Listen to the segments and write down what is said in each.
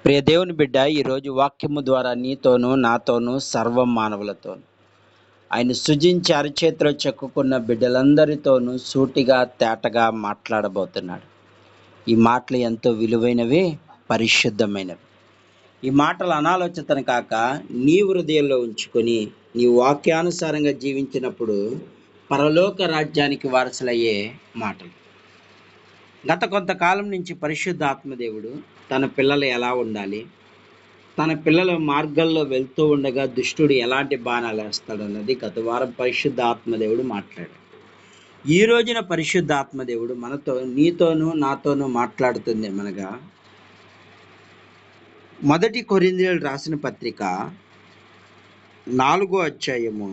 ప్రియ దేవుని బిడ్డ, ఈరోజు వాక్యము ద్వారా నీతోనూ నాతోనూ సర్వ మానవులతోనూ ఆయన సృజించి అరచేతిలో చెక్కుకున్న బిడ్డలందరితోనూ సూటిగా తేటగా మాట్లాడబోతున్నాడు. ఈ మాటలు ఎంతో విలువైనవి, పరిశుద్ధమైనవి. ఈ మాటలు అనాలోచితం కాక నీ హృదయంలో ఉంచుకొని నీ వాక్యానుసారంగా జీవించినప్పుడు పరలోక రాజ్యానికి వారసులయ్యే మాటలు. గత కొంతకాలం నుంచి పరిశుద్ధ ఆత్మదేవుడు తన పిల్లలు ఎలా ఉండాలి, తన పిల్లల మార్గాల్లో వెళ్తూ ఉండగా దుష్టుడు ఎలాంటి బాణాలు వేస్తాడు అన్నది గత వారం పరిశుద్ధ ఆత్మదేవుడు మాట్లాడాడు. ఈ రోజున పరిశుద్ధ ఆత్మదేవుడు మనతో, నీతోనూ నాతోనూ మాట్లాడుతుంది మనగా 1 కొరింథీయులకు రాసిన పత్రిక 4వ అధ్యాయము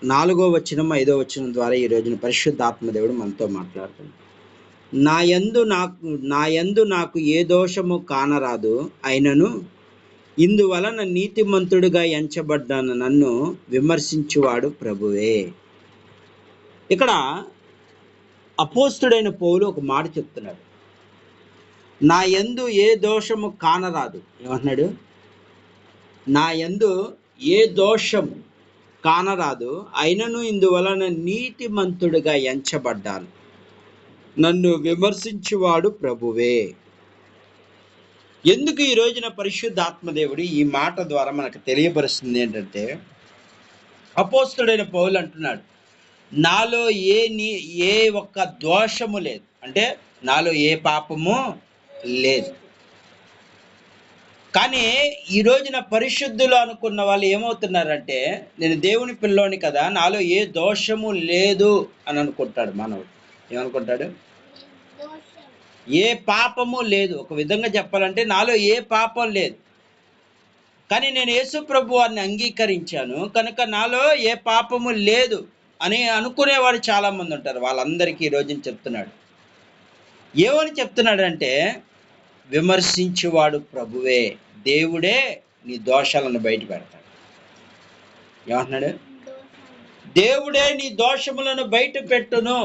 4వ వచనం 5వ వచనం ద్వారా ఈ రోజున పరిశుద్ధ ఆత్మదేవుడు మనతో మాట్లాడుతుంది. నా యందు నాకు ఏ దోషము కానరాదు, అయినను ఇందువలన నీతిమంతుడిగా ఎంచబడ్డాను నన్ను విమర్శించువాడు ప్రభువే. ఇక్కడ అపోస్తుడైన పౌలు ఒక మాట చెప్తున్నాడు. నా యందు ఏ దోషము కానరాదు. ఏమంటున్నాడు? నా యందు ఏ దోషము కానరాదు, అయినను ఇందువలన నీతిమంతుడిగా ఎంచబడ్డాను, నన్ను విమర్శించువాడు ప్రభువే. ఎందుకు ఈ రోజున పరిశుద్ధాత్మదేవుడు ఈ మాట ద్వారా మనకు తెలియపరుస్తుంది ఏంటంటే, అపోస్తుడైన పౌలు అంటున్నాడు, నాలో ఏ ఒక్క దోషము లేదు, అంటే నాలో ఏ పాపము లేదు. కానీ ఈ రోజున పరిశుద్ధులు అనుకున్న వాళ్ళు ఏమవుతున్నారంటే, నేను దేవుని పిల్లోని కదా, నాలో ఏ దోషము లేదు అని అనుకుంటాడు మానవుడు. ఏమనుకుంటాడు? ఏ పాపము లేదు. ఒక విధంగా చెప్పాలంటే నాలో ఏ పాపం లేదు, కానీ నేను యేసు ప్రభు వారిని అంగీకరించాను కనుక నాలో ఏ పాపము లేదు అని అనుకునేవాడు చాలా మంది ఉంటారు. వాళ్ళందరికీ ఈ రోజున చెప్తున్నాడు. ఏమని చెప్తున్నాడు అంటే, విమర్శించువాడు ప్రభువే. దేవుడే నీ దోషాలను బయట పెడతాడు. ఏమంటున్నాడు? దేవుడే నీ దోషములను బయట పెట్టును.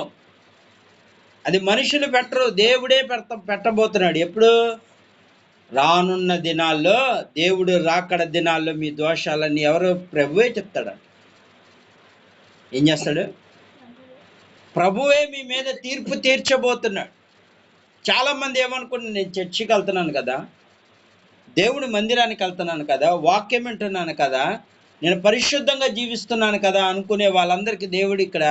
అది మనుషులు పెట్టరు, దేవుడే పెట్టబోతున్నాడు. ఎప్పుడు? రానున్న దినాల్లో, దేవుడు రాకడ దినాల్లో మీ దోషాలన్నీ ఎవరు? ప్రభువే చెప్తాడు. ఏం చేస్తాడు? ప్రభువే మీ మీద తీర్పు తీర్చబోతున్నాడు. చాలా మంది ఏమనుకుంటున్నారు, నేను చర్చికి వెళ్తున్నాను కదా, దేవుడి మందిరానికి వెళ్తున్నాను కదా, వాక్యం వింటున్నాను కదా, నేను పరిశుద్ధంగా జీవిస్తున్నాను కదా అనుకునే వాళ్ళందరికీ దేవుడు ఇక్కడ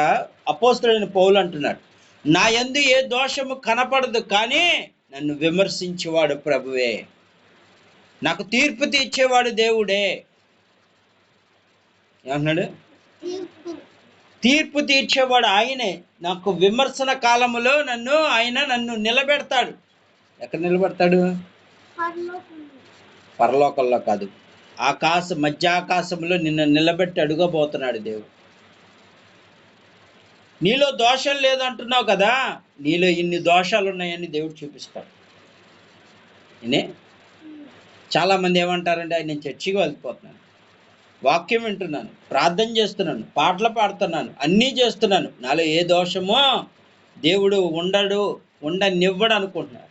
అపోస్తుడైన పౌలు అంటున్నాడు, నా యందు ఏ దోషము కనపడదు, కానీ నన్ను విమర్శించేవాడు ప్రభువే, నాకు తీర్పు తీర్చేవాడు దేవుడే. ఏమన్నాడు? తీర్పు తీర్చేవాడు ఆయనే. నాకు విమర్శన కాలములో ఆయన నన్ను నిలబెడతాడు. ఎక్కడ నిలబెడతాడు? పరలోకంలో కాదు, మధ్యాకాశంలో నిన్ను నిలబెట్టి అడుగబోతున్నాడు దేవుడు. నీలో దోషం లేదంటున్నావు కదా, నీలో ఇన్ని దోషాలు ఉన్నాయని దేవుడు చూపిస్తాడు. చాలా మంది ఏమంటారంటే, నేను చర్చికి వెళ్ళిపోతున్నాను, వాక్యం వింటున్నాను, ప్రార్థన చేస్తున్నాను, పాటలు పాడుతున్నాను, అన్నీ చేస్తున్నాను, నాలో ఏ దోషమో దేవుడు ఉండనివ్వడు అనుకుంటున్నాడు.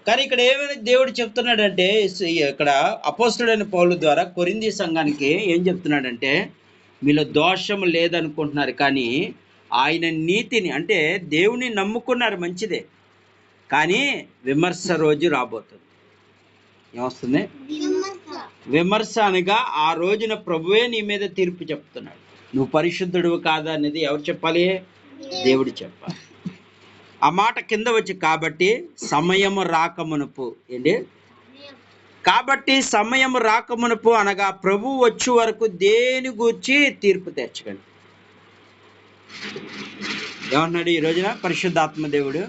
కానీ ఇక్కడ ఏమైనా దేవుడు చెప్తున్నాడంటే, ఇక్కడ అపోస్తుడైన పౌలు ద్వారా కొరింథీ సంఘానికి ఏం చెప్తున్నాడంటే, మీలో దోషం లేదనుకుంటున్నారు, కానీ ఆయన నీతిని, అంటే దేవుని నమ్ముకున్నారు, మంచిదే, కానీ విమర్శ రోజు రాబోతుంది. ఏమొస్తుంది? విమర్శ అనగా ఆ రోజున ప్రభువే నీ మీద తీర్పు చెప్తున్నాడు. నువ్వు పరిశుద్ధుడు కాదా అనేది ఎవరు చెప్పాలి? దేవుడు చెప్పాలి. ఆ మాట కింద వచ్చి, కాబట్టి సమయము రాకమునుపు, కాబట్టి సమయము రాకమునుపు అనగా ప్రభు వచ్చే వరకు దేని గూర్చి తీర్పు తెచ్చకండి. ఏమన్నాడు ఈ రోజున పరిశుద్ధాత్మ దేవుడు?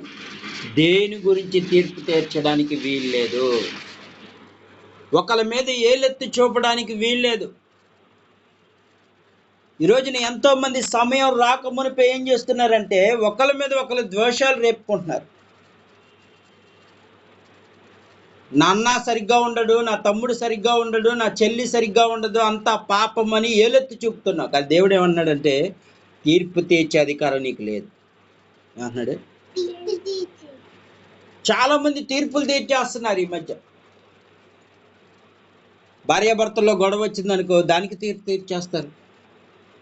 దేని గురించి తీర్పు తీర్చడానికి వీల్లేదు, ఒకళ్ళ మీద ఏలెత్తి చూపడానికి వీల్లేదు. ఈ రోజున ఎంతో మంది సమయం రాకమునిపై ఏం చేస్తున్నారంటే, ఒకళ్ళ మీద ఒకళ్ళు ద్వేషాలు రేపుకుంటున్నారు. నా అన్న సరిగ్గా ఉండడు, నా తమ్ముడు సరిగ్గా ఉండడు, నా చెల్లి సరిగ్గా ఉండదు, అంతా పాపం అని ఏలెత్తి చూపుతున్నావు. కానీ దేవుడు ఏమన్నాడంటే, తీర్పు తీర్చే అధికారం నీకు లేదు అన్నాడు. చాలా మంది తీర్పులు తీర్చేస్తున్నారు ఈ మధ్య. భార్యాభర్తల్లో గొడవ వచ్చిందనుకో దానికి తీర్పు తీర్చేస్తారు.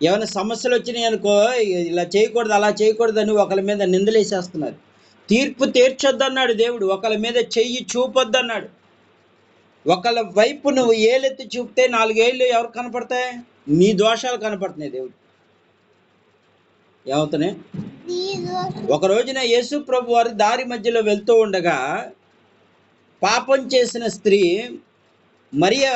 ఏమైనా సమస్యలు వచ్చినాయి అనుకో ఇలా చేయకూడదు అలా చేయకూడదు అని ఒకరి మీద నిందలేసేస్తున్నారు. తీర్పు తీర్చొద్దన్నాడు దేవుడు. ఒకరి మీద చెయ్యి చూపొద్దన్నాడు. ఒకళ్ళ వైపు నువ్వు ఏలెత్తి చూపితే 4 ఏళ్ళు ఎవరు కనపడతాయి? నీ దోషాలు కనపడుతున్నాయి దేవుడు. ఏమవుతున్నాయి? ఒక రోజున యేసు ప్రభు వారు దారి మధ్యలో వెళ్తూ ఉండగా పాపం చేసిన స్త్రీ మరియా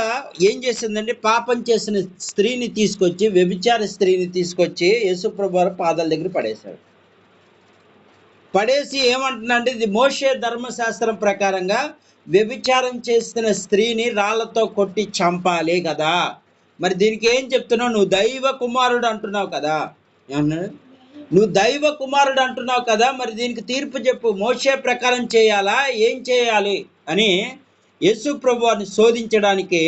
ఏం చేసిందంటే పాపం చేసిన స్త్రీని తీసుకొచ్చి, వ్యభిచార స్త్రీని తీసుకొచ్చి యేసు ప్రభు వారు పాదాల దగ్గర పడేశాడు. పడేసి ఏమంటున్నాడంటే, ఇది మోషే ధర్మశాస్త్రం ప్రకారంగా వ్యభిచారం చేసిన స్త్రీని రాళ్లతో కొట్టి చంపాలి కదా, మరి దీనికి ఏం చెప్తున్నావు? నువ్వు దైవ కుమారుడు అంటున్నావు కదా. ఏమన్నాడు? నువ్వు దైవ కుమారుడు అంటున్నావు కదా, మరి దీనికి తీర్పు చెప్పు. మోషే ప్రకారం చేయాలా, ఏం చేయాలి అని యేసు ప్రభు వారిని శోధించడానికి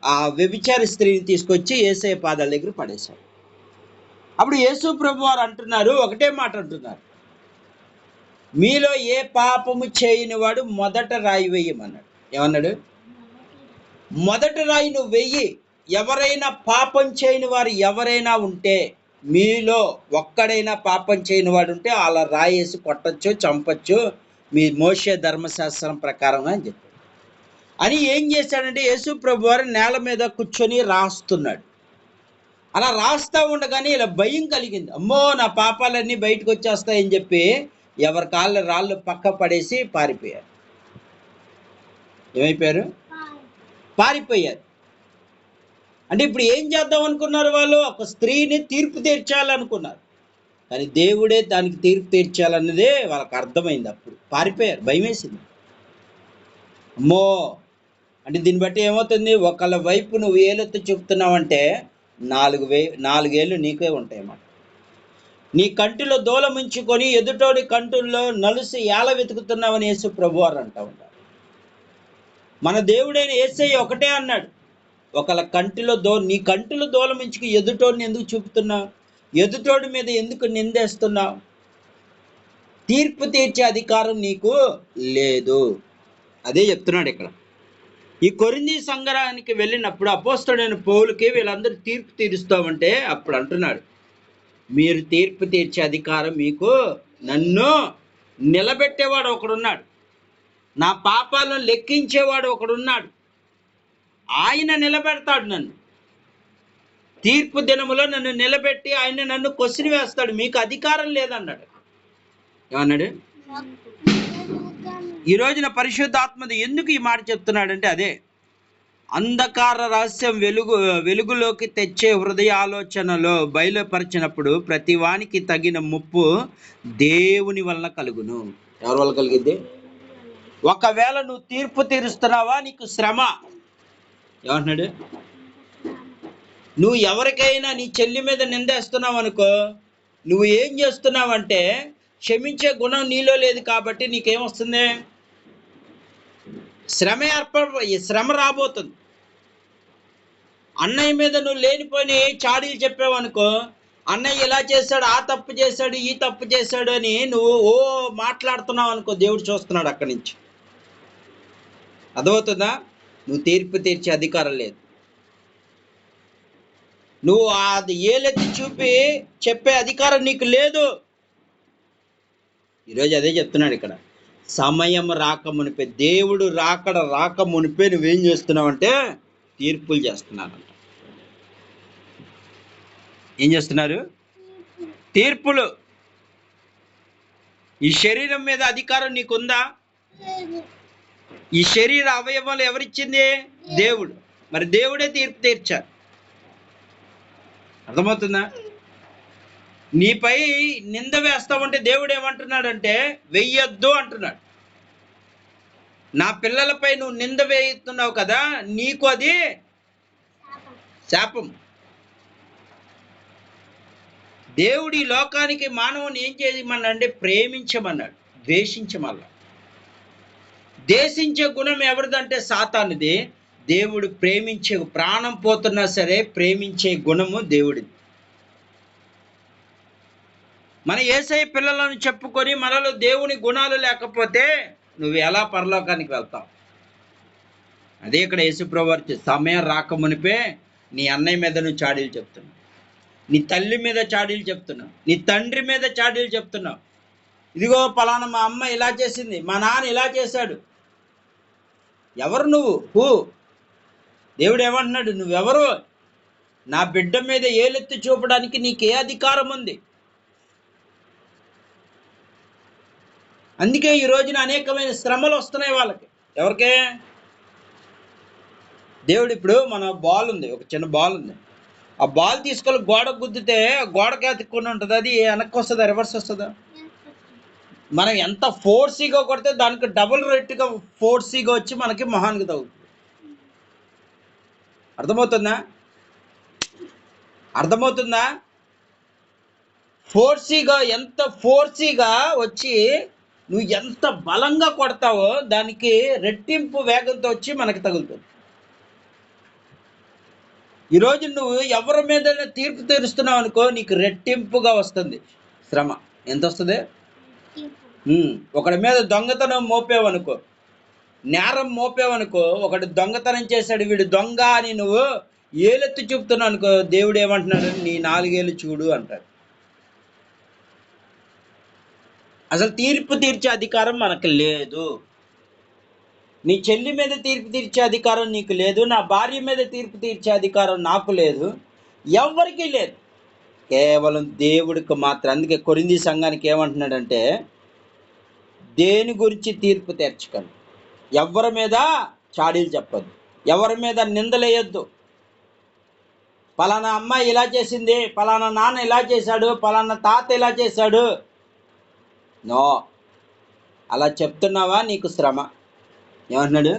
ఆ వ్యభిచార స్త్రీని తీసుకొచ్చి యేసయ్య పాదాల దగ్గర పడేశాడు. అప్పుడు యేసు ప్రభు వారు అంటున్నారు, ఒకటే మాట అంటున్నారు, మీలో ఏ పాపము చేయని వాడు మొదట రాయి వెయ్యమన్నాడు. ఏమన్నాడు? మొదట రాయి నువ్వు వెయ్యి. ఎవరైనా పాపం చేయని వారు ఎవరైనా ఉంటే, మీలో ఒక్కడైనా పాపం చేయని వాడు ఉంటే అలా రాయేసి కొట్టచ్చు, చంపచ్చు, మీ మోషే ధర్మశాస్త్రం ప్రకారం అని చెప్పాడు. అని ఏం చేశాడంటే యేసు ప్రభు వారు నేల మీద కూర్చొని రాస్తున్నాడు. అలా రాస్తా ఉండగానే ఇలా భయం కలిగింది. అమ్మో నా పాపాలన్నీ బయటకు వచ్చేస్తాయని చెప్పి ఎవరి కాళ్ళ రాళ్ళు పక్క పడేసి పారిపోయారు. ఏమైపోయారు? పారిపోయారు. అంటే ఇప్పుడు ఏం చేద్దాం అనుకున్నారు వాళ్ళు? ఒక స్త్రీని తీర్పు తీర్చాలనుకున్నారు, కానీ దేవుడే దానికి తీర్పు తీర్చాలన్నదే వాళ్ళకి అర్థమైంది. అప్పుడు పారిపోయారు, భయం వేసింది. అమ్మో అంటే దీన్ని బట్టి ఏమవుతుంది? ఒకళ్ళ వైపు నువ్వు ఏలెత్తి చూపుతున్నావంటే 4 ఏళ్ళు నీకే ఉంటాయన్నమాట. నీ కంటిలో దూలముంచుకొని ఎదుటోడి కంటుల్లో నలుసు ఏల వెతుకుతున్నావని యేసు ప్రభువారు అంటా ఉంటారు. మన దేవుడైన యేసయ్య ఒకటే అన్నాడు, ఒకళ్ళ కంటిలో నీ కంటిలో దూలముంచుకు ఎదుటోడిని ఎందుకు చూపుతున్నావు? ఎదుటోడి మీద ఎందుకు నిందేస్తున్నావు? తీర్పు తీర్చే అధికారం నీకు లేదు. అదే చెప్తున్నాడు ఇక్కడ. ఈ కొరింథీ సంఘానికి వెళ్ళినప్పుడు అపోస్తలుడైన పౌలుకి వీళ్ళందరూ తీర్పు తీరుస్తామంటే అప్పుడు అంటున్నాడు, మీరు తీర్పు తీర్చే అధికారం మీకు, నన్ను నిలబెట్టేవాడు ఒకడున్నాడు, నా పాపాలను లెక్కించేవాడు ఒకడున్నాడు, ఆయన నిలబెడతాడు. నన్ను తీర్పు దినములో నన్ను నిలబెట్టి ఆయన నన్ను కొసిరి వేస్తాడు. మీకు అధికారం లేదన్నాడు. ఏమన్నాడు? ఈ రోజున పరిశుద్ధాత్మది ఎందుకు ఈ మాట చెప్తున్నాడంటే అదే, అంధకార రహస్యం వెలుగులోకి తెచ్చే హృదయ ఆలోచనలో బయలుపరిచినప్పుడు ప్రతి వానికి తగిన ముప్పు దేవుని వలన కలుగును. ఎవరి వల్ల కలిగిద్ది? ఒకవేళ నువ్వు తీర్పు తీరుస్తున్నావా, నీకు శ్రమ. ఏమంటున్నాడు? నువ్వు ఎవరికైనా నీ చెల్లి మీద నిందేస్తున్నావు అనుకో, నువ్వు ఏం చేస్తున్నావంటే క్షమించే గుణం నీలో లేదు కాబట్టి నీకేమొస్తుంది? శ్రమ రాబోతుంది. అన్నయ్య మీద నువ్వు లేనిపోయిన చాడీలు చెప్పావనుకో, అన్నయ్య ఇలా చేశాడు, ఆ తప్పు చేశాడు, ఈ తప్పు చేశాడు అని నువ్వు మాట్లాడుతున్నావు అనుకో, దేవుడు చూస్తున్నాడు అక్కడి నుంచి. అర్థమవుతుందా? నువ్వు తీర్పు తీర్చే అధికారం లేదు. నువ్వు అది ఏలెత్తి చూపి చెప్పే అధికారం నీకు లేదు. ఈరోజు అదే చెప్తున్నాడు ఇక్కడ. సమయం రాకమునిపే, దేవుడు రాకమునిపే నువ్వేం చేస్తున్నావంటే తీర్పులు చేస్తున్నారంట. ఏం చేస్తున్నారు? తీర్పులు. ఈ శరీరం మీద అధికారం నీకుందా? ఈ శరీర అవయవాలు ఎవరిచ్చింది? దేవుడు. మరి దేవుడే తీర్పు తీర్చారు. అర్థమవుతుందా? నీపై నింద వేస్తామంటే దేవుడు ఏమంటున్నాడంటే వెయ్యొద్దు అంటున్నాడు. నా పిల్లలపై నువ్వు నింద వేస్తున్నావు కదా, నీకు అది శాపం. దేవుడి లోకానికి మానవుని ఏం చేయమన్నాడంటే ప్రేమించమన్నాడు, ద్వేషించమల్లా. ద్వేషించే గుణం ఎవరిదంటే సాతానుది. దేవుడు ప్రేమించే, ప్రాణం పోతున్నా సరే ప్రేమించే గుణము దేవుడిది. మన యేసయ్య పిల్లలను చెప్పుకొని మనలో దేవుని గుణాలు లేకపోతే నువ్వు ఎలా పరలోకానికి వెళ్తావు? అదే ఇక్కడ యేసుప్రభు వారు సమయం రాకమునిపే నీ అన్నయ్య మీద నువ్వు చాడీలు చెప్తున్నావు, నీ తల్లి మీద చాడీలు చెప్తున్నావు, నీ తండ్రి మీద చాడీలు చెప్తున్నావు. ఇదిగో పలానా మా అమ్మ ఇలా చేసింది, మా నాన్న ఇలా చేశాడు. ఎవరు నువ్వు? దేవుడు ఏమంటున్నాడు? నువ్వెవరు? నా బిడ్డ మీద ఏలెత్తి చూపడానికి నీకే అధికారం ఉంది? అందుకే ఈ రోజున అనేకమైన శ్రమలు వస్తున్నాయి వాళ్ళకి. ఎవరికే? దేవుడు ఇప్పుడు మన బాల్ ఉంది, ఒక చిన్న బాల్ ఉంది, ఆ బాల్ తీసుకొని గోడ గుద్దితే గోడకి అతుక్కొని ఉంటుంది, అది వెనక్కి వస్తుందా రివర్స్ వస్తుందా? మనం ఎంత ఫోర్సీగా కొడితే దానికి డబుల్ రేట్గా ఫోర్సీగా వచ్చి మనకి మొహానికి తగ్గుతుంది. అర్థమవుతుందా? ఫోర్సీగా, ఎంత ఫోర్సీగా వచ్చి నువ్వు ఎంత బలంగా కొడతావో దానికి రెట్టింపు వేగంతో వచ్చి మనకి తగులుతుంది. ఈరోజు నువ్వు ఎవరి మీద తీర్పు తీరుస్తున్నావు అనుకో, నీకు రెట్టింపుగా వస్తుంది శ్రమ. ఎంత వస్తుంది? ఒకడి మీద దొంగతనం మోపేవనుకో, నేరం మోపేవనుకో, ఒకటి దొంగతనం చేశాడు వీడు దొంగ అని నువ్వు ఏలెత్తి చూపుతున్నావు అనుకో, దేవుడు ఏమంటున్నాడు? నీ 4 ఏళ్ళు చూడు అంటాడు. అసలు తీర్పు తీర్చే అధికారం మనకు లేదు. నీ చెల్లి మీద తీర్పు తీర్చే అధికారం నీకు లేదు, నా భార్య మీద తీర్పు తీర్చే అధికారం నాకు లేదు, ఎవరికీ లేదు, కేవలం దేవుడికి మాత్రం. అందుకే కొరింథీ సంఘానికి ఏమంటున్నాడంటే, దేని గురించి తీర్పు తీర్చకండి, ఎవరి మీద చాడీలు చెప్పద్దు, ఎవరి మీద నిందలేయొద్దు. పలానా అమ్మాయి ఇలా చేసింది, పలానా నాన్న ఇలా చేశాడు, పలానా తాత ఇలా చేశాడు. నో, అలా చెప్తున్నావా నీకు శ్రమ. ఏమంటున్నాడు?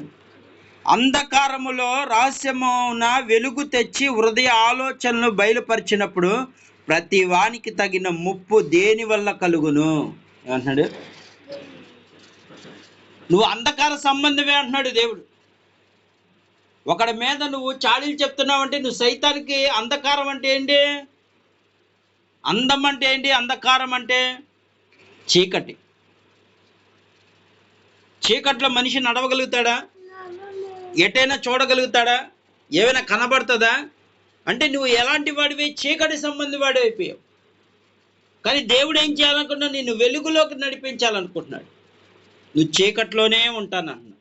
అంధకారములో రహస్యమున వెలుగు తెచ్చి హృదయ ఆలోచనలు బయలుపరిచినప్పుడు ప్రతి వానికి తగిన ముప్పు దేని వల్ల కలుగును. ఏమంటున్నాడు? నువ్వు అంధకార సంబంధమే అంటున్నాడు దేవుడు. ఒకడి మీద నువ్వు చాడీలు చెప్తున్నావు అంటే నువ్వు సైతానికి. అంధకారం అంటే ఏంటి? అందం అంటే ఏంటి? అంధకారం అంటే చీకటి. చీకట్లో మనిషి నడవగలుగుతాడా? ఎటైనా చూడగలుగుతాడా? ఏమైనా కనబడుతుందా? అంటే నువ్వు ఎలాంటి వాడివి? చీకటి సంబంధి వాడి అయిపోయావు. కానీ దేవుడు ఏం చేయాలనుకున్నా? నిన్ను వెలుగులోకి నడిపించాలనుకుంటున్నాడు. నువ్వు చీకట్లోనే ఉంటానన్నా,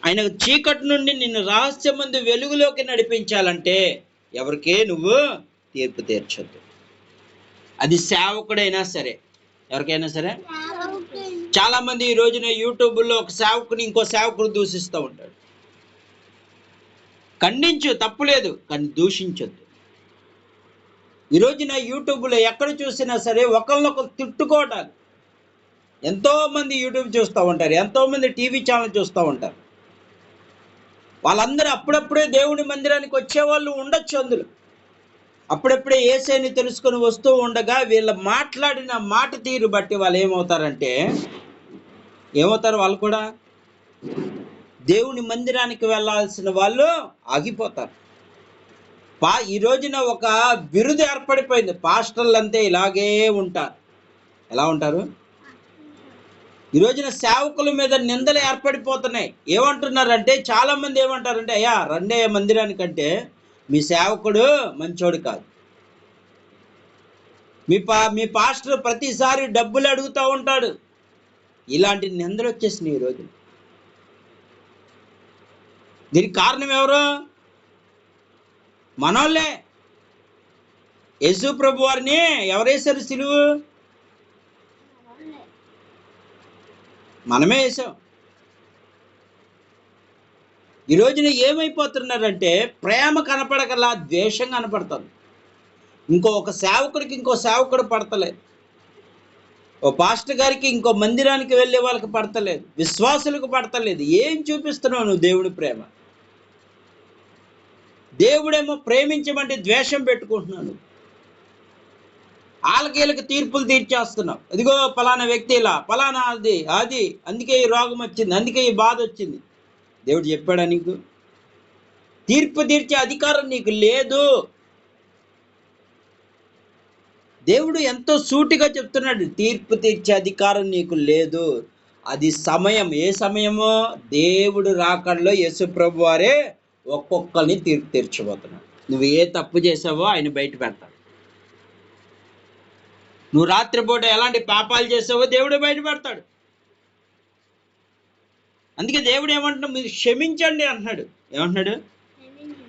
ఆయన చీకటి నుండి నిన్ను రహస్యమందు వెలుగులోకి నడిపించాలంటే ఎవరికే నువ్వు తీర్పు తీర్చొద్దు. అది సేవకుడైనా సరే, ఎవరికైనా సరే. చాలా మంది ఈ రోజున యూట్యూబ్లో ఒక సేవకుని ఇంకో సేవకుడు దూషిస్తూ ఉంటాడు. ఖండించు, తప్పులేదు, కానీ దూషించొద్దు. ఈ రోజున యూట్యూబ్లో ఎక్కడ చూసినా సరే ఒకరినొకరు తిట్టుకోవటాలు. ఎంతో మంది యూట్యూబ్ చూస్తూ ఉంటారు, ఎంతో మంది టీవీ ఛానల్ చూస్తూ ఉంటారు. వాళ్ళందరూ అప్పుడప్పుడే దేవుని మందిరానికి వచ్చేవాళ్ళు ఉండొచ్చు. అందులో అప్పుడప్పుడే యేసుని తెలుసుకొని వస్తూ ఉండగా వీళ్ళ మాట్లాడిన మాట తీరు బట్టి వాళ్ళు ఏమవుతారు? వాళ్ళు కూడా దేవుని మందిరానికి వెళ్ళాల్సిన వాళ్ళు ఆగిపోతారు. ఈ రోజున ఒక బిరుదు ఏర్పడిపోయింది, పాస్టర్లు అంతే ఇలాగే ఉంటారు. ఎలా ఉంటారు? ఈ రోజున సేవకుల మీద నిందలు ఏర్పడిపోతున్నాయి. ఏమంటున్నారంటే, చాలా మంది ఏమంటారంటే, అయ్యా రండే మందిరానికంటే మీ సేవకుడు మంచోడు కాదు, మీ పాస్టర్ ప్రతిసారి డబ్బులు అడుగుతూ ఉంటాడు. ఇలాంటి నిందలు వచ్చేసినాయి ఈ రోజు. దీనికి కారణం ఎవరు? మనోళ్ళే. యేసు ప్రభు వారిని ఎవరేశారు సిలువ? మనమే వేసాం. ఈ రోజున ఏమైపోతున్నారంటే, ప్రేమ కనపడకలా ద్వేషం కనపడుతుంది. ఒక సేవకుడికి ఇంకో సేవకుడు పడతలేదు, ఓ పాస్టర్ గారికి ఇంకో మందిరానికి వెళ్ళే వాళ్ళకి పడతలేదు, విశ్వాసులకు పడతలేదు. ఏం చూపిస్తున్నావు నువ్వు దేవుడి ప్రేమ? దేవుడేమో ప్రేమించమంటే ద్వేషం పెట్టుకుంటున్నాను. వీళ్ళకి తీర్పులు తీర్చేస్తున్నావు. ఇదిగో పలానా వ్యక్తి ఇలా, పలానా అది అందుకే ఈ రోగం వచ్చింది, అందుకే ఈ బాధ వచ్చింది. దేవుడు చెప్పాడా నీకు? తీర్పు తీర్చే అధికారం నీకు లేదు. దేవుడు ఎంతో సూటిగా చెప్తున్నాడు, తీర్పు తీర్చే అధికారం నీకు లేదు. అది సమయం. ఏ సమయమో? దేవుడు రాకడలో యేసు ప్రభు వారే ఒక్కొక్కరిని తీర్పు తీర్చబోతున్నాడు. నువ్వు ఏ తప్పు చేసావో ఆయన బయట పెడతాడు. నువ్వు రాత్రిపూట ఎలాంటి పాపాలు చేసావో దేవుడే బయట పెడతాడు. అందుకే దేవుడు ఏమంటున్నాడు? మీరు క్షమించండి అంటున్నాడు. ఏమంటున్నాడు?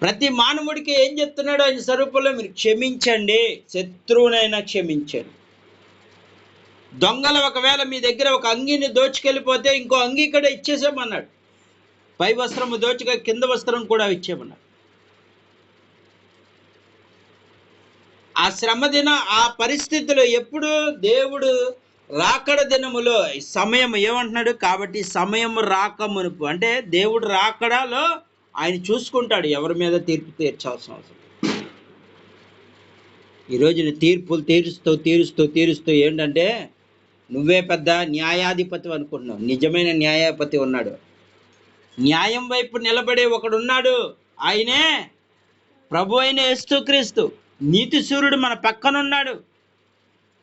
ప్రతి మానవుడికి ఏం చెప్తున్నాడు ఆయన స్వరూపంలో? మీరు క్షమించండి, శత్రువునైనా క్షమించండి. దొంగలు ఒకవేళ మీ దగ్గర ఒక అంగీని దోచుకెళ్ళిపోతే ఇంకో అంగీ ఇక్కడ ఇచ్చేసామన్నాడు. పై వస్త్రము దోచుక కింద వస్త్రం కూడా ఇచ్చేమన్నాడు. ఆ శ్రమ దిన ఆ పరిస్థితిలో ఎప్పుడు దేవుడు రాకడ దినములో సమయం ఏమంటున్నాడు? కాబట్టి సమయం రాకమునుపు, అంటే దేవుడు రాకడలో ఆయన చూసుకుంటాడు ఎవరి మీద తీర్పు తీర్చాల్సిన అవసరం. ఈరోజు తీర్పులు తీరుస్తూ ఏంటంటే నువ్వే పెద్ద న్యాయాధిపతి అనుకుంటున్నావు. నిజమైన న్యాయాధిపతి ఉన్నాడు. న్యాయం వైపు నిలబడే ఒకడున్నాడు. ఆయనే ప్రభు అయిన యేసుక్రీస్తు. నీతి సూర్యుడు మన పక్కనున్నాడు.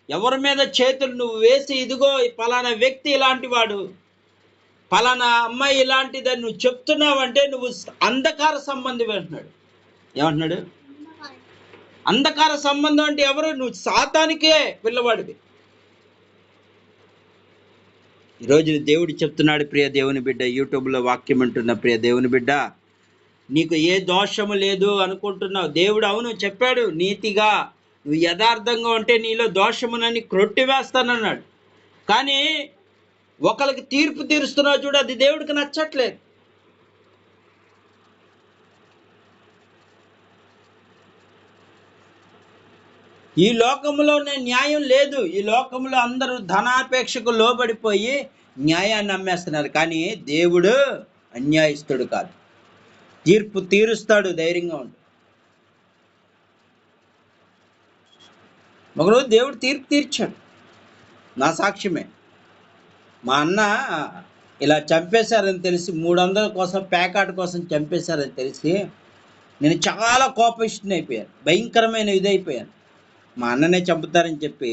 ఎవరి మీద చేతులు నువ్వు వేసి ఇదిగో పలానా వ్యక్తి ఇలాంటి వాడు, పలానా అమ్మాయి ఇలాంటిదని నువ్వు చెప్తున్నావంటే నువ్వు అంధకార సంబంధం అంటున్నాడు. ఏమంటున్నాడు? అంధకార సంబంధం అంటే ఎవరు? నువ్వు సాతానికే పిల్లవాడివి. ఈరోజు దేవుడు చెప్తున్నాడు, ప్రియ దేవుని బిడ్డ, యూట్యూబ్లో వాక్యం అంటున్న ప్రియ దేవుని బిడ్డ, నీకు ఏ దోషము లేదు అనుకుంటున్నావు. దేవుడు అవును చెప్పాడు, నీతిగా నువ్వు యథార్థంగా ఉంటే నీలో దోషమునని క్రొట్టివేస్తానన్నాడు. కానీ ఒకరికి తీర్పు తీరుస్తున్నావు చూడు, అది దేవుడికి నచ్చట్లేదు. ఈ లోకంలో న్యాయం లేదు. ఈ లోకంలో అందరూ ధనాపేక్షకు లోబడిపోయి న్యాయాన్ని నమ్మేస్తున్నారు. కానీ దేవుడు అన్యాయస్తుడు కాదు, తీర్పు తీరుస్తాడు. ధైర్యంగా ఉండు. ఒకరోజు దేవుడు తీర్పు తీర్చాడు. నా సాక్ష్యమే. మా అన్న ఇలా చంపేశారని తెలిసి, 300 కోసం ప్యాకాట్ కోసం చంపేశారని తెలిసి నేను చాలా కోపిష్ఠుని అయిపోయాను. భయంకరమైన ఇదైపోయాను. మా అన్ననే చంపుతారని చెప్పి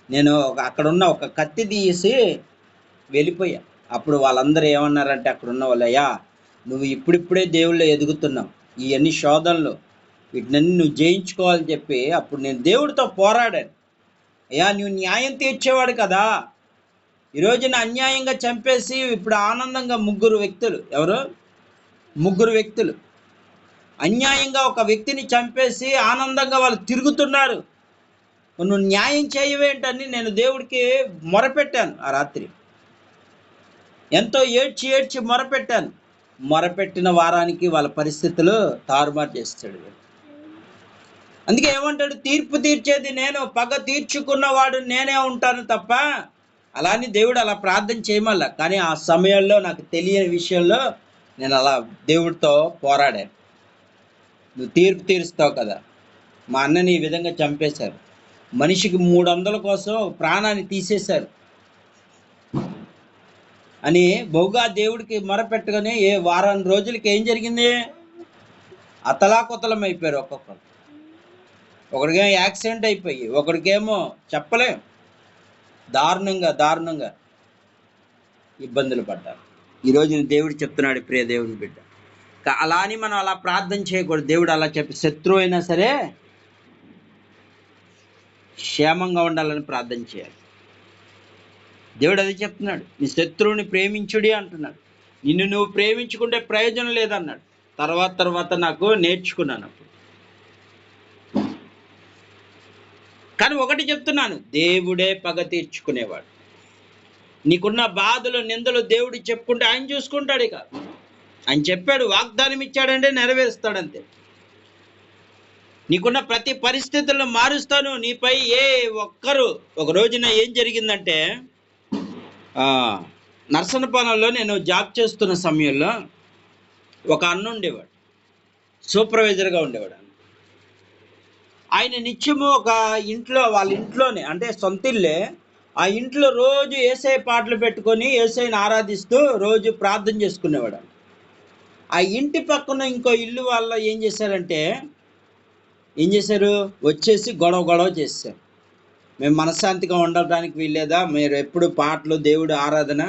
నేను అక్కడ ఉన్న ఒక కత్తి తీసి వెళ్ళిపోయా. అప్పుడు వాళ్ళందరూ ఏమన్నారంటే అక్కడ ఉన్న వాళ్ళయ్యా, నువ్వు ఇప్పుడిప్పుడే దేవుళ్ళు ఎదుగుతున్నావు, ఇవన్నీ శోధనలు వీటినన్నీ నువ్వు జయించుకోవాలని చెప్పి అప్పుడు నేను దేవుడితో పోరాడాను. అయ్యా, నువ్వు న్యాయం తీర్చేవాడు కదా. ఈరోజున అన్యాయంగా చంపేసి ఇప్పుడు ఆనందంగా ముగ్గురు వ్యక్తులు అన్యాయంగా ఒక వ్యక్తిని చంపేసి ఆనందంగా వాళ్ళు తిరుగుతున్నారు. నువ్వు న్యాయం చేయవేంటని నేను దేవుడికి మొరపెట్టాను. ఆ రాత్రి ఎంతో ఏడ్చి మొరపెట్టాను. మొరపెట్టిన వారానికి వాళ్ళ పరిస్థితులు తారుమారు చేస్తాడు. అందుకే ఏమంటాడు? తీర్పు తీర్చేది నేను, పగ తీర్చుకున్నవాడు నేనే ఉంటాను తప్ప. అలాని దేవుడు అలా ప్రార్థన చేయమల్లా. కానీ ఆ సమయంలో నాకు తెలియని విషయంలో నేను అలా దేవుడితో పోరాడాను. నువ్వు తీర్పు తీరుస్తావు కదా. మా అన్నని ఈ విధంగా చంపేశారు. మనిషికి 300 కోసం ప్రాణాన్ని తీసేశారు అని బహుగా దేవుడికి మొరపెట్టుకొని వారం రోజులకి ఏం జరిగింది? అతలాకుతలం అయిపోయారు ఒక్కొక్కరు. ఒకడికేమో యాక్సిడెంట్ అయిపోయి, ఒకడికేమో చెప్పలేం దారుణంగా ఇబ్బందులు పడ్డారు. ఈరోజు దేవుడు చెప్తున్నాడు, ప్రియ దేవుని బిడ్డ, అలా అని మనం అలా ప్రార్థన చేయకూడదు. దేవుడు అలా చెప్పి శత్రువు అయినా సరే క్షేమంగా ఉండాలని ప్రార్థన చేయాలి. దేవుడు అది చెప్తున్నాడు, నీ శత్రువుని ప్రేమించుడి అంటున్నాడు. నిన్ను నువ్వు ప్రేమించుకుంటే ప్రయోజనం లేదన్నాడు. తర్వాత నాకు నేర్చుకున్నాను అప్పుడు. కానీ ఒకటి చెప్తున్నాను, దేవుడే పగ తీర్చుకునేవాడు. నీకున్న బాధలు నిందలు దేవుడు చెప్పుకుంటే ఆయన చూసుకుంటాడు. ఇక ఆయన చెప్పాడు, వాగ్దానం ఇచ్చాడంటే నెరవేరుస్తాడంతే. నీకున్న ప్రతి పరిస్థితులను మారుస్తాను. నీపై ఏ ఒక్కరు ఒక రోజున ఏం జరిగిందంటే, నర్సనపాలెంలో నేను జాబ్ చేస్తున్న సమయంలో ఒక అన్న ఉండేవాడు, సూపర్వైజర్గా ఉండేవాడు. ఆయన నిత్యము ఒక ఇంట్లో, వాళ్ళ ఇంట్లోనే అంటే సొంత ఇల్లే, ఆ ఇంట్లో రోజు యేసయ్య పాటలు పెట్టుకొని యేసయ్యని ఆరాధిస్తూ రోజు ప్రార్థన చేసుకునేవాడు. ఆ ఇంటి పక్కన ఇంకో ఇల్లు వాళ్ళ ఏం చేశారు, వచ్చేసి గొడవ చేశారు. మేము మనశ్శాంతిగా ఉండటానికి వీల్లేదా? మీరు ఎప్పుడు పాటలు, దేవుడు ఆరాధన,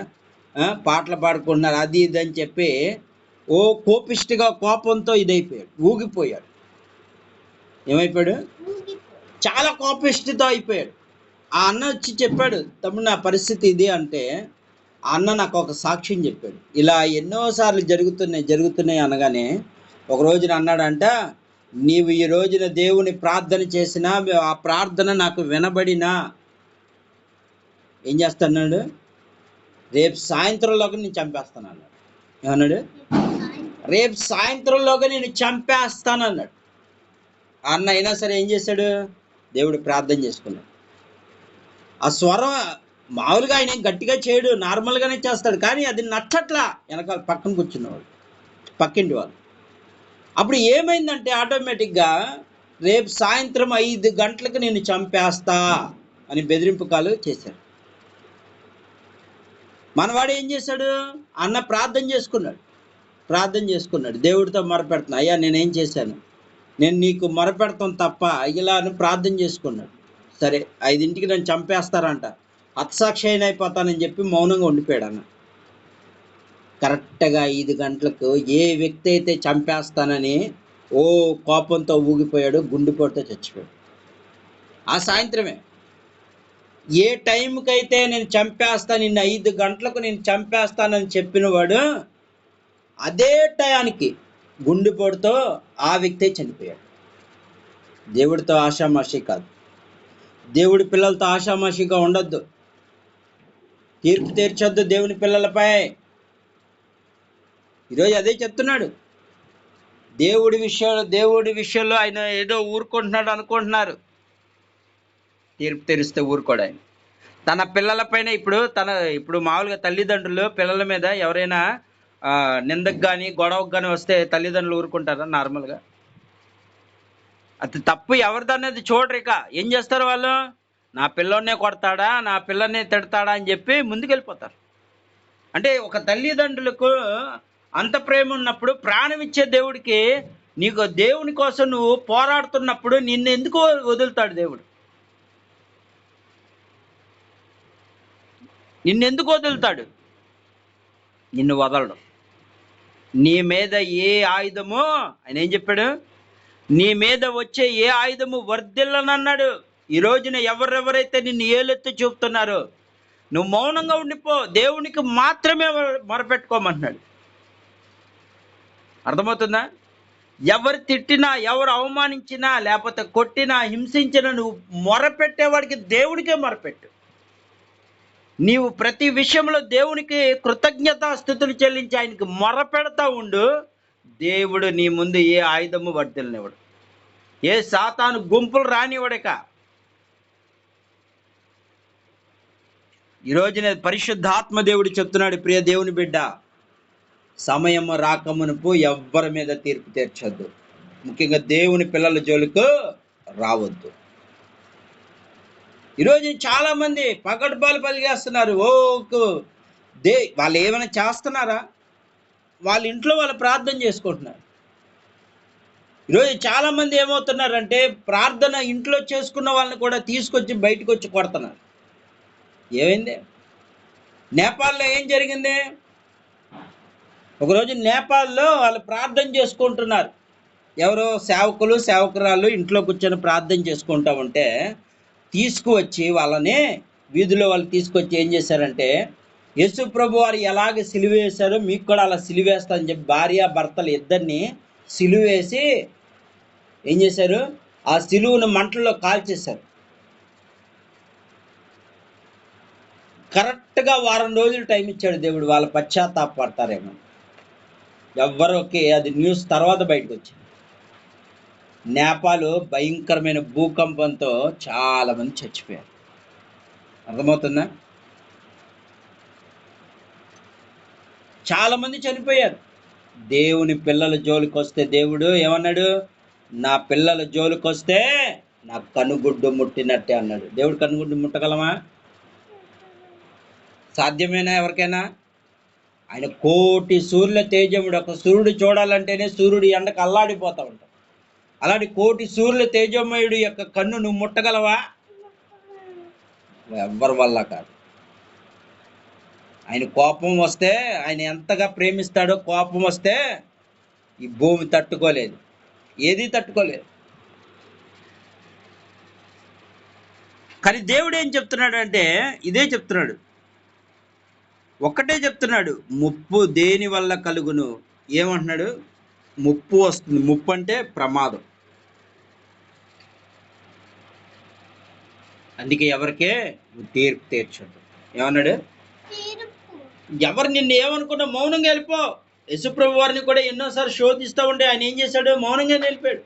పాటలు పాడుకుంటున్నారు, అది ఇది అని చెప్పి ఓ కోపిష్టిగా కోపంతో ఇదైపోయాడు, ఊగిపోయాడు. ఏమైపోయాడు? చాలా కోపిష్టితో అయిపోయాడు. ఆ అన్న వచ్చి చెప్పాడు, తమ్ముడు నా పరిస్థితి ఇది అంటే, ఆ అన్న నాకు ఒక సాక్ష్యం చెప్పాడు. ఇలా ఎన్నోసార్లు జరుగుతున్నాయి అనగానే ఒక రోజున అన్నాడంట, నీవు ఈ రోజున దేవుని ప్రార్థన చేసినా ఆ ప్రార్థన నాకు వినబడినా ఏం చేస్తున్నాడు? రేపు సాయంత్రంలోకి నేను చంపేస్తాను అన్నాడు. ఏమన్నాడు? రేపు సాయంత్రంలోగా నేను చంపేస్తాను అన్నాడు. అన్న అయినా సరే ఏం చేశాడు? దేవుడు ప్రార్థన చేసుకున్నాడు. ఆ స్వరం మామూలుగా ఆయన గట్టిగా చేయడు, నార్మల్గానే చేస్తాడు, కానీ అది నచ్చట్లా వెనకాల పక్కన కూర్చున్నవాడు, పక్కింటి వాళ్ళు. అప్పుడు ఏమైందంటే ఆటోమేటిక్గా రేపు సాయంత్రం 5 గంటలకు నేను చంపేస్తా అని బెదిరింపు కాలు చేశాడు. మనవాడు ఏం చేశాడు? అన్న ప్రార్థన చేసుకున్నాడు, దేవుడితో మొరపెడుతున్నా, అయ్యా నేనేం చేశాను, నేను నీకు మొరపెడతాను తప్ప ఇలా అని ప్రార్థన చేసుకున్నాడు. సరే 5ంటికి నన్ను చంపేస్తారంట, హతసాక్షి అయిపోతానని చెప్పి మౌనంగా ఉండిపోయాడు అన్న. కరెక్ట్గా 5 గంటలకు ఏ వ్యక్తి అయితే చంపేస్తానని ఓ కోపంతో ఊగిపోయాడు, గుండెపోటుతో చచ్చిపోయాడు. ఆ సాయంత్రమే ఏ టైంకైతే నేను చంపేస్తాను, నిన్ను 5 గంటలకు నేను చంపేస్తానని చెప్పినవాడు అదే టయానికి గుండెపోటుతో ఆ వ్యక్తే చనిపోయాడు. దేవుడితో ఆషామాషి కాదు, దేవుడి పిల్లలతో ఆషామాషిగా ఉండొద్దు. తీర్పు తీర్చొద్దు దేవుని పిల్లలపై. ఈరోజు అదే చెప్తున్నాడు. దేవుడి విషయంలో ఆయన ఏదో ఊరుకుంటున్నాడు అనుకుంటున్నారు. తీర్పు తీరిస్తే ఊరుకోడు ఆయన. తన పిల్లలపైన ఇప్పుడు మామూలుగా తల్లిదండ్రులు పిల్లల మీద ఎవరైనా నిందకు కానీ గొడవకు కానీ వస్తే తల్లిదండ్రులు ఊరుకుంటారా? నార్మల్గా అది తప్పు ఎవరిదనేది చూడరు. ఇక ఏం చేస్తారు వాళ్ళు? నా పిల్లోనే కొడతాడా, నా పిల్లనే తిడతాడా అని చెప్పి ముందుకెళ్ళిపోతారు. అంటే ఒక తల్లిదండ్రులకు అంత ప్రేమ ఉన్నప్పుడు, ప్రాణం ఇచ్చే దేవుడికి నీకు దేవుని కోసం నువ్వు పోరాడుతున్నప్పుడు నిన్ను ఎందుకు వదులుతాడు దేవుడు? నిన్నెందుకు వదులుతాడు? నిన్ను వదలడు. నీ మీద ఏ ఆయుధమో, ఆయన ఏం చెప్పాడు? నీ మీద వచ్చే ఏ ఆయుధము వర్ధిల్లనన్నాడు. ఈ రోజున ఎవరెవరైతే నిన్ను ఏలెత్తి చూపుతున్నారో నువ్వు మౌనంగా ఉండిపో, దేవునికి మాత్రమే మొరపెట్టుకోమంటున్నాడు. అర్థమవుతుందా? ఎవరు తిట్టినా, ఎవరు అవమానించినా, లేకపోతే కొట్టినా, హింసించినా నువ్వు మొరపెట్టేవాడికి దేవుడికే మొరపెట్టు. నీవు ప్రతి విషయంలో దేవునికి కృతజ్ఞతాస్తుతులు చెల్లించి ఆయనకి మొరపెడతా ఉండు. దేవుడు నీ ముందు ఏ ఆయుధము వర్ధిల్లనివ్వడు, ఏ సాతాను గుంపులు రానివ్వడక. ఈరోజున పరిశుద్ధాత్మ దేవుడు చెప్తున్నాడు, ప్రియ దేవుని బిడ్డ, సమయము రాకమునుపు ఎవ్వరి మీద తీర్పు తీర్చొద్దు, ముఖ్యంగా దేవుని పిల్లల జోలికి రావద్దు. ఈరోజు చాలా మంది పగడ్బాలు పలిగేస్తున్నారు. వాళ్ళు ఏమైనా చేస్తున్నారా? వాళ్ళ ఇంట్లో వాళ్ళు ప్రార్థన చేసుకుంటున్నారు. ఈరోజు చాలా మంది ఏమవుతున్నారంటే ప్రార్థన ఇంట్లో చేసుకున్న వాళ్ళని కూడా తీసుకొచ్చి బయటకు వచ్చి కొడుతున్నారు. ఏమైంది? నేపాల్లో ఏం జరిగింది? ఒకరోజు నేపాల్లో వాళ్ళు ప్రార్థన చేసుకుంటున్నారు. ఎవరో సేవకురాళ్ళు ఇంట్లో కూర్చొని ప్రార్థన చేసుకుంటా ఉంటే తీసుకువచ్చి వాళ్ళని వీధిలో వాళ్ళు తీసుకొచ్చి ఏం చేశారంటే, యేసు ప్రభు వారు ఎలాగ సిలువేశారో మీకు కూడా అలా సిలువేస్తా అని చెప్పి భార్య భర్తలు ఇద్దరిని సిలువేసి ఏం చేశారు? ఆ సిలువును మంటల్లో కాల్చేశారు. కరెక్ట్గా వారం రోజులు టైం ఇచ్చాడు దేవుడు, వాళ్ళ పశ్చాత్తాపడతారేమో. ఎవ్వరికి అది న్యూస్ తర్వాత బయటకు వచ్చింది. నేపాల్ భయంకరమైన భూకంపంతో చాలా మంది చచ్చిపోయారు. అర్థమవుతుందా? చాలా మంది చనిపోయారు. దేవుని పిల్లల జోలికి వస్తే దేవుడు ఏమన్నాడు? నా పిల్లల జోలికి వస్తే నా కనుగుడ్డు ముట్టినట్టే అన్నాడు. దేవుడు కనుగుడ్డు ముట్టగలమా? సాధ్యమేనా ఎవరికైనా? ఆయన కోటి సూర్యుల తేజముడు. ఒక సూర్యుడు చూడాలంటేనే సూర్యుడు ఎండకు అల్లాడిపోతా ఉంటాడు. అలాంటి కోటి సూర్యుల తేజమయుడు యొక్క కన్ను నువ్వు ముట్టగలవా? ఎవ్వరి వల్ల కాదు. ఆయన కోపం వస్తే, ఆయన ఎంతగా ప్రేమిస్తాడో, కోపం వస్తే ఈ భూమి తట్టుకోలేదు, ఏది తట్టుకోలేదు. కానీ దేవుడు ఏం చెప్తున్నాడు అంటే ఇదే చెప్తున్నాడు, ఒక్కటే చెప్తున్నాడు, ముప్పు దేని వల్ల కలుగును. ఏమంటున్నాడు? ముప్పు వస్తుంది. ముప్పు అంటే ప్రమాదం. అందుకే ఎవరికే తీర్పు తీర్చడు. ఏమన్నాడు? ఎవరు నిన్ను ఏమనుకున్నా మౌనంగా వెళ్ళిపో. యేసుప్రభు వారిని కూడా ఎన్నోసార్లు శోధిస్తూ ఉంటే ఆయన ఏం చేశాడు? మౌనంగా వెళ్ళిపోయాడు.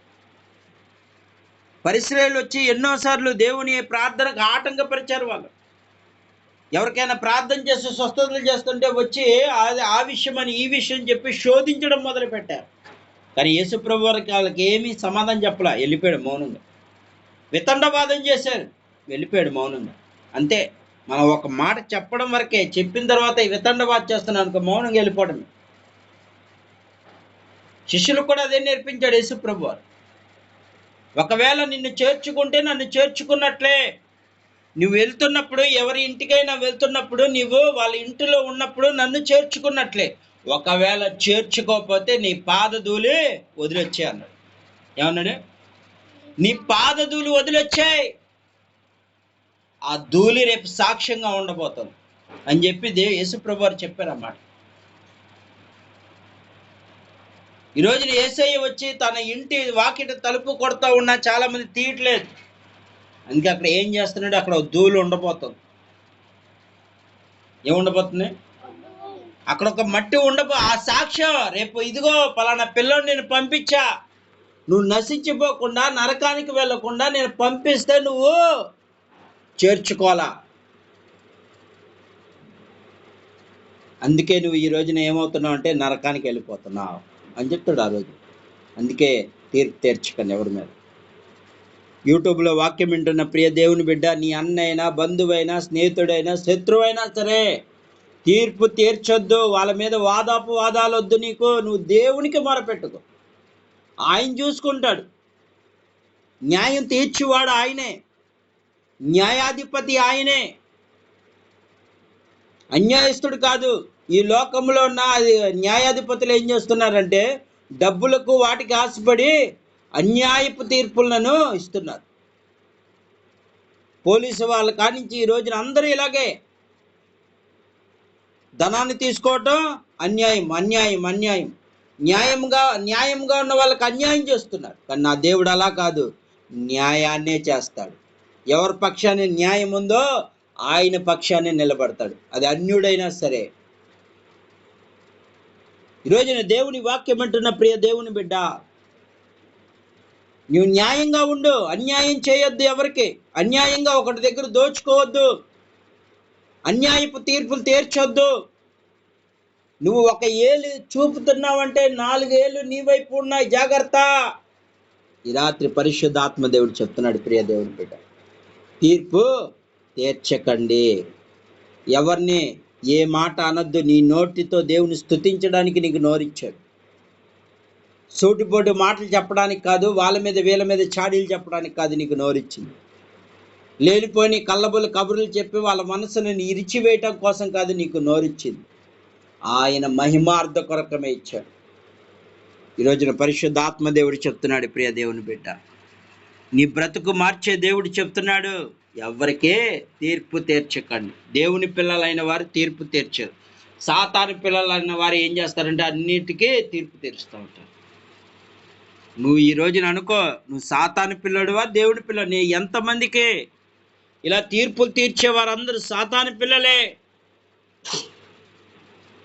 పరిశ్రమలు వచ్చి ఎన్నోసార్లు దేవుని ప్రార్థనకు ఆటంకపరిచారు. వాళ్ళు ఎవరికైనా ప్రార్థన చేస్తూ స్వస్థతలు చేస్తుంటే వచ్చి అది ఆ విషయం అని ఈ విషయం చెప్పి శోధించడం మొదలు పెట్టారు. కానీ యేసుప్రభు వారికి వాళ్ళకి ఏమీ సమాధానం చెప్పలా, వెళ్ళిపోయాడు మౌనంగా. వితండవాదం చేశారు, వెళ్ళిపోయాడు మౌనంగా. అంతే. మనం ఒక మాట చెప్పడం వరకే, చెప్పిన తర్వాత ఈ వితండవాదం చేస్తున్నాను అనుకో, మౌనంగా వెళ్ళిపోవడం. శిష్యులకు కూడా అదే నేర్పించాడు యేసుప్రభు వారు. ఒకవేళ నిన్ను చేర్చుకుంటే నన్ను చేర్చుకున్నట్లే. నువ్వు వెళ్తున్నప్పుడు, ఎవరి ఇంటికైనా వెళ్తున్నప్పుడు, నీవు వాళ్ళ ఇంటిలో ఉన్నప్పుడు నన్ను చేర్చుకున్నట్లే. ఒకవేళ చేర్చుకోకపోతే నీ పాదధూళి వదిలొచ్చే అన్నాడు. ఏమన్నాడు? నీ పాదధూళి వదిలొచ్చాయి, ఆ ధూళి రేపు సాక్ష్యంగా ఉండబోతుంది అని చెప్పి యేసుప్రభు వారు చెప్పారన్నమాట. ఈరోజు యేసయ్య వచ్చి తన ఇంటి వాకిట తలుపు కొడతా ఉన్నా చాలా మంది తీయట్లేదు. అందుకే అక్కడ ఏం చేస్తున్నాడు? అక్కడ ధూళి ఉండబోతుంది. ఏముండబోతుంది? అక్కడ ఒక మట్టి ఆ సాక్ష్యం రేపు, ఇదిగో పలానా పిల్లని నేను పంపించా, నువ్వు నశించిపోకుండా నరకానికి వెళ్ళకుండా నేను పంపిస్తే నువ్వు చేర్చుకోవాలా. అందుకే నువ్వు ఈ రోజున ఏమవుతున్నావు అంటే నరకానికి వెళ్ళిపోతున్నావు అని చెప్తాడు ఆ రోజు. అందుకే తీర్పు తీర్చకండి ఎవరి మీద. యూట్యూబ్లో వాక్యం వింటున్న ప్రియ దేవుని బిడ్డ, నీ అన్నైనా, బంధువైనా, స్నేహితుడైనా, శత్రువైనా సరే తీర్పు తీర్చొద్దు. వాళ్ళ మీద వాదాలు వద్దు నీకు. నువ్వు దేవునికి మొరపెట్టుకో, ఆయన చూసుకుంటాడు. న్యాయం తీర్చువాడు ఆయనే, న్యాయాధిపతి ఆయనే, అన్యాయస్తుడు కాదు. ఈ లోకంలో ఉన్న న్యాయాధిపతులు ఏం చేస్తున్నారంటే డబ్బులకు వాటికి ఆశపడి అన్యాయపు తీర్పులను ఇస్తున్నారు. పోలీసు వాళ్ళ కానించి ఈ రోజున అందరూ ఇలాగే ధనాన్ని తీసుకోవటం అన్యాయం, అన్యాయం, అన్యాయం. న్యాయంగా ఉన్న వాళ్ళకి అన్యాయం చేస్తున్నారు. కానీ నా దేవుడు అలా కాదు, న్యాయాన్నే చేస్తాడు. ఎవరి పక్షాన్ని న్యాయం ఉందో ఆయన పక్షాన్ని నిలబడతాడు, అది అన్యుడైనా సరే. ఈరోజున దేవుని వాక్యం అంటున్న ప్రియ దేవుని బిడ్డ, నువ్వు న్యాయంగా ఉండు, అన్యాయం చేయొద్దు. ఎవరికి అన్యాయంగా ఒకటి దగ్గర దోచుకోవద్దు, అన్యాయపు తీర్పులు తీర్చొద్దు. నువ్వు ఒక ఏలు చూపుతున్నావంటే 4 ఏళ్ళు నీ వైపు ఉన్నాయి, జాగ్రత్త. ఈ రాత్రి పరిశుద్ధాత్మ దేవుడు చెప్తున్నాడు, ప్రియ దేవుని బిడ్డ, తీర్పు తీర్చకండి. ఎవరిని ఏ మాట అనొద్దు. నీ నోటితో దేవుని స్తుతించడానికి నీకు నోరిచ్చాడు. సూటిపోటు మాటలు చెప్పడానికి కాదు, వాళ్ళ మీద వీళ్ళ మీద చాడీలు చెప్పడానికి కాదు నీకు నోరిచ్చింది. లేనిపోని కళ్ళబుల్ల కబుర్లు చెప్పి వాళ్ళ మనసును ఇరిచివేయటం కోసం కాదు నీకు నోరిచ్చింది. ఆయన మహిమార్థ కొరకమే ఇచ్చాడు. ఈరోజున పరిశుద్ధాత్మ దేవుడు చెప్తున్నాడు, ప్రియ దేవుని బిడ్డ, నీ బ్రతుకు మార్చే దేవుడు చెప్తున్నాడు, ఎవరికే తీర్పు తీర్చకండి. దేవుని పిల్లలైన వారు తీర్పు తీర్చారు. సాతాను పిల్లలైన వారు ఏం చేస్తారంటే అన్నిటికీ తీర్పు తీరుస్తూ ఉంటారు. నువ్వు ఈ రోజున అనుకో, నువ్వు సాతాను పిల్లడువా దేవుని పిల్ల. నీ ఎంతమందికి ఇలా తీర్పులు తీర్చేవారు అందరూ సాతాను పిల్లలే.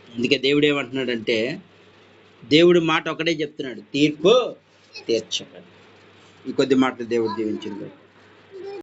అందుకే దేవుడు ఏమంటున్నాడంటే, దేవుడు మాట ఒకటే చెప్తున్నాడు, తీర్పు తీర్చకండి. ఈ కొద్ది మాటలు దేవుడు దీవించింది.